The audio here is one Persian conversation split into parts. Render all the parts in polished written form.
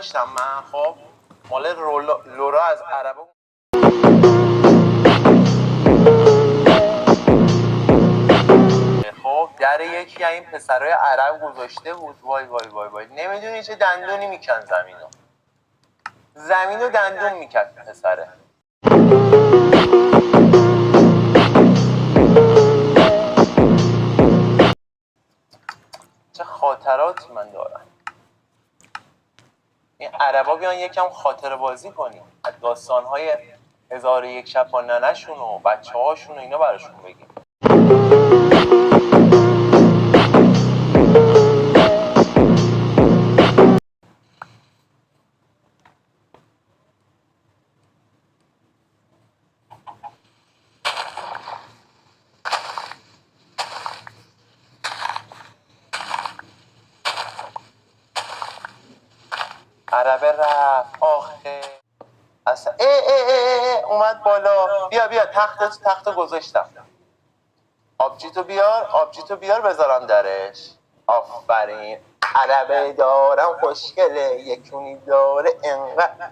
داشتم من. خب مال لورا از عربا. خب در یکی از این پسرای عرب گذاشته بود. وای وای وای وای، نمیدونی چه دندونی میکن زمینو دندون میکرد پسره. چه خاطراتی من دارم. این عربا بیان یکم خاطره بازی کنیم از داستانهای 1001 شب با ننه‌شون و بچه هاشون و اینا براشون بگیم. عربه رفت آخه اصلا اومد بالا. بیا تختو گذاشتم. آبجیتو بیار بذارم درش. آفرین. عربه دارم خوشگله، یکونی داره انقدر.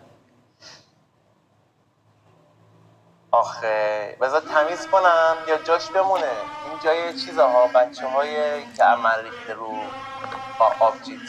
آخه بذار تمیز کنم یا جاش بمونه. این جای چیزها بچه های که عمل ریخته رو آبجیت.